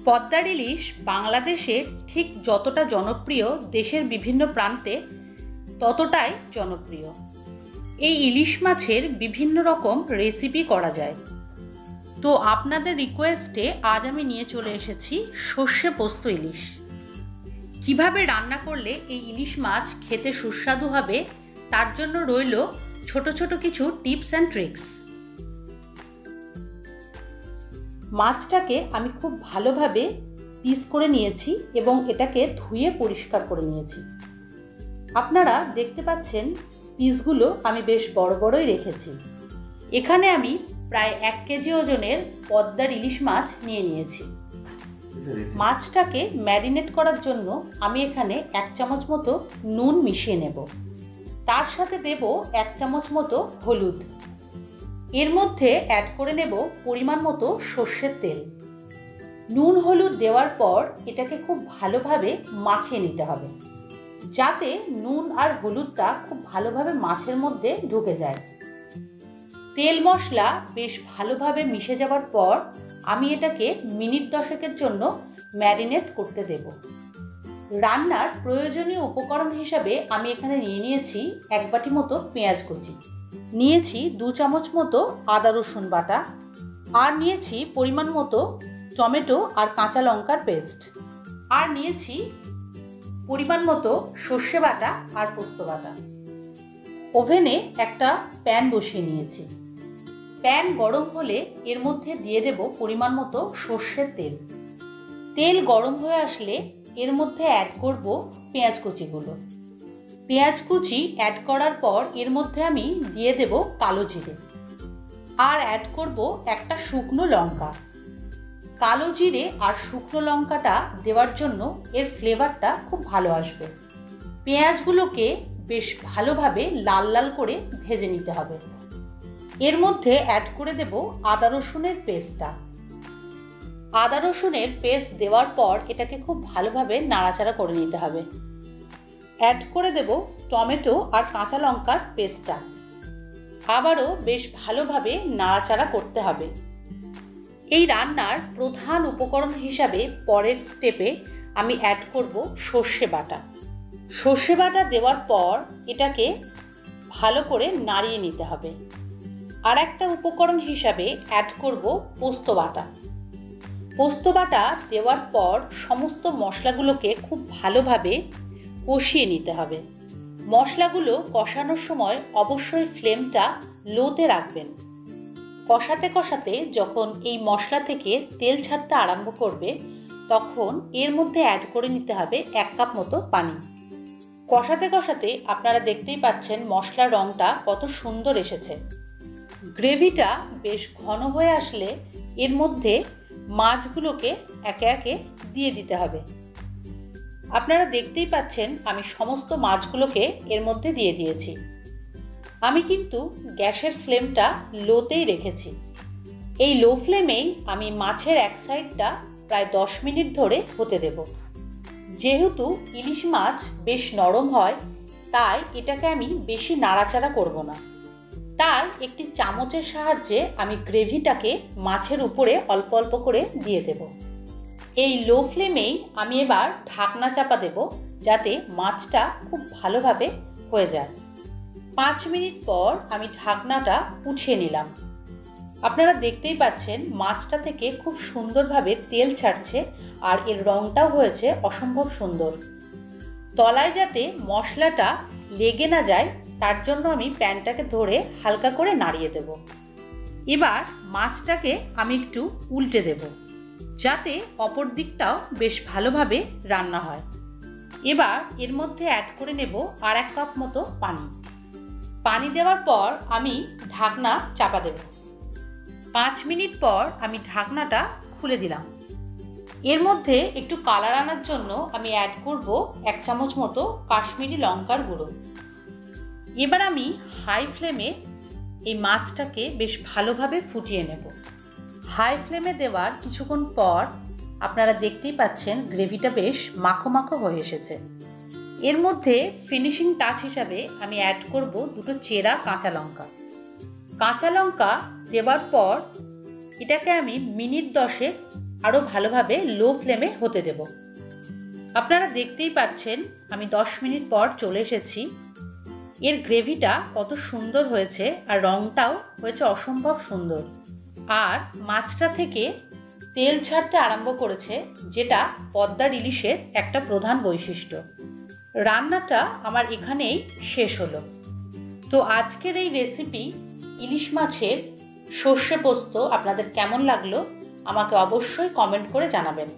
পদ্মার ইলিশ বাংলাদেশে ঠিক যতটা জনপ্রিয় দেশের বিভিন্ন প্রান্তে ততটাই জনপ্রিয়। এই ইলিশ মাছের বিভিন্ন রকম রেসিপি করা যায়। তো আপনাদের রিকোয়েস্টে আজ আমি নিয়ে চলে এসেছি সর্ষে পোস্ত ইলিশ। কিভাবে রান্না করলে এই ইলিশ মাছ খেতে সুস্বাদু হবে তার জন্য রইল ছোট ছোট কিছু টিপস অ্যান্ড ট্রিক্স। মাছটাকে আমি খুব ভালোভাবে পিস করে নিয়েছি এবং এটাকে ধুয়ে পরিষ্কার করে নিয়েছি। আপনারা দেখতে পাচ্ছেন পিসগুলো আমি বেশ বড় বড়ই রেখেছি। এখানে আমি প্রায় 1 কেজি ওজনের পদ্মার ইলিশ মাছ নিয়ে নিয়েছি। মাছটাকে ম্যারিনেট করার জন্য আমি এখানে 1 চামচ মতো নুন মিশিয়ে নেব। তার সাথে দেব 1 চামচ মতো হলুদ। এর মধ্যে অ্যাড করে নেব পরিমাণ মতো সর্ষের তেল। নুন হলুদ দেওয়ার পর এটাকে খুব ভালোভাবে মাখিয়ে নিতে হবে, যাতে নুন আর হলুদটা খুব ভালোভাবে মাছের মধ্যে ঢুকে যায়। তেল মশলা বেশ ভালোভাবে মিশে যাওয়ার পর আমি এটাকে মিনিট 10 জন্য ম্যারিনেট করতে দেব। রান্নার প্রয়োজনীয় উপকরণ হিসাবে আমি এখানে নিয়ে নিয়েছি 1 বাটি মতো পেঁয়াজ কুচি, নিয়েছি 2 চামচ মতো আদা রসুন বাটা, আর নিয়েছি পরিমাণ মতো টমেটো আর কাঁচা লঙ্কার পেস্ট, আর নিয়েছি পরিমাণ মতো সর্ষে বাটা আর পোস্ত বাটা। ওভেনে একটা প্যান বসিয়ে নিয়েছি। প্যান গরম হলে এর মধ্যে দিয়ে দেব পরিমাণ মতো সর্ষের তেল। তেল গরম হয়ে আসলে এর মধ্যে অ্যাড করব পেঁয়াজ কুচিগুলো। পেঁয়াজ কুচি অ্যাড করার পর এর মধ্যে আমি দিয়ে দেব কালো জিরে, আর অ্যাড করব একটা শুকনো লঙ্কা। কালো জিরে আর শুকনো লঙ্কাটা দেওয়ার জন্য এর ফ্লেভারটা খুব ভালো আসবে। পেঁয়াজগুলোকে বেশ ভালোভাবে লাল লাল করে ভেজে নিতে হবে। এর মধ্যে অ্যাড করে দেব আদা রসুনের পেস্টটা। আদা রসুনের পেস্ট দেওয়ার পর এটাকে খুব ভালোভাবে নাড়াচাড়া করে নিতে হবে। অ্যাড করে দেব টমেটো আর কাঁচা লঙ্কার পেস্টটা। আবারও বেশ ভালোভাবে নাড়াচাড়া করতে হবে। এই রান্নার প্রধান উপকরণ হিসাবে পরের স্টেপে আমি অ্যাড করব সর্ষে বাটা। সর্ষে বাটা দেওয়ার পর এটাকে ভালো করে নাড়িয়ে নিতে হবে। আর একটা উপকরণ হিসাবে অ্যাড করব পোস্ত বাটা। পোস্ত বাটা দেওয়ার পর সমস্ত মশলাগুলোকে খুব ভালোভাবে কষিয়ে নিতে হবে। মশলাগুলো কষানোর সময় অবশ্যই ফ্লেমটা লোতে রাখবেন। কষাতে কষাতে যখন এই মশলা থেকে তেল ছাড়তে আরম্ভ করবে তখন এর মধ্যে অ্যাড করে নিতে হবে 1 কাপ মতো পানি। কষাতে কষাতে আপনারা দেখতেই পাচ্ছেন মশলার রঙটা কত সুন্দর এসেছে। গ্রেভিটা বেশ ঘন হয়ে আসলে এর মধ্যে মাছগুলোকে একে একে দিয়ে দিতে হবে। আপনারা দেখতেই পাচ্ছেন আমি সমস্ত মাছগুলোকে এর মধ্যে দিয়ে দিয়েছি। আমি কিন্তু গ্যাসের ফ্লেমটা লোতেই রেখেছি। এই লো ফ্লেমেই আমি মাছের এক সাইডটা প্রায় 10 মিনিট ধরে হতে দেব। যেহেতু ইলিশ মাছ বেশ নরম হয় তাই এটাকে আমি বেশি নাড়াচাড়া করব না। তাই একটি চামচের সাহায্যে আমি গ্রেভিটাকে মাছের উপরে অল্প অল্প করে দিয়ে দেব। এই লো ফ্লেমেই আমি এবার ঢাকনা চাপা দেব, যাতে মাছটা খুব ভালোভাবে হয়ে যায়। 5 মিনিট পর আমি ঢাকনাটা উঠিয়ে নিলাম। আপনারা দেখতেই পাচ্ছেন মাছটা থেকে খুব সুন্দরভাবে তেল ছাড়ছে আর এর রঙটাও হয়েছে অসম্ভব সুন্দর। তলায় যাতে মশলাটা লেগে না যায় তার জন্য আমি প্যানটাকে ধরে হালকা করে নাড়িয়ে দেব। এবার মাছটাকে আমি একটু উল্টে দেব, যাতে অপর দিকটাও বেশ ভালোভাবে রান্না হয়। এবার এর মধ্যে অ্যাড করে নেব আর 1 কাপ মতো পানি। পানি দেওয়ার পর আমি ঢাকনা চাপা দেব। 5 মিনিট পর আমি ঢাকনাটা খুলে দিলাম। এর মধ্যে একটু কালার আনার জন্য আমি অ্যাড করব 1 চামচ মতো কাশ্মীরি লঙ্কার গুঁড়ো। এবার আমি হাই ফ্লেমে এই মাছটাকে বেশ ভালোভাবে ফুটিয়ে নেব। হাই ফ্লেমে দেওয়ার কিছুক্ষণ পর আপনারা দেখতেই পাচ্ছেন গ্রেভিটা বেশ মাখো মাখো হয়ে এসেছে। এর মধ্যে ফিনিশিং টাচ হিসাবে আমি অ্যাড করব 2টো চেরা কাঁচা লঙ্কা। কাঁচা লঙ্কা দেওয়ার পর এটাকে আমি মিনিট 10 আরও ভালোভাবে লো ফ্লেমে হতে দেব। আপনারা দেখতেই পাচ্ছেন আমি 10 মিনিট পর চলে এসেছি। এর গ্রেভিটা কত সুন্দর হয়েছে আর রঙটাও হয়েছে অসম্ভব সুন্দর। আর মাছটা থেকে তেল ছাড়তে আরম্ভ করেছে, যেটা পদ্মার ইলিশের একটা প্রধান বৈশিষ্ট্য। রান্নাটা আমার এখানেই শেষ হলো। তো আজকের এই রেসিপি ইলিশ মাছের সর্ষে পোস্ত আপনাদের কেমন লাগলো আমাকে অবশ্যই কমেন্ট করে জানাবেন।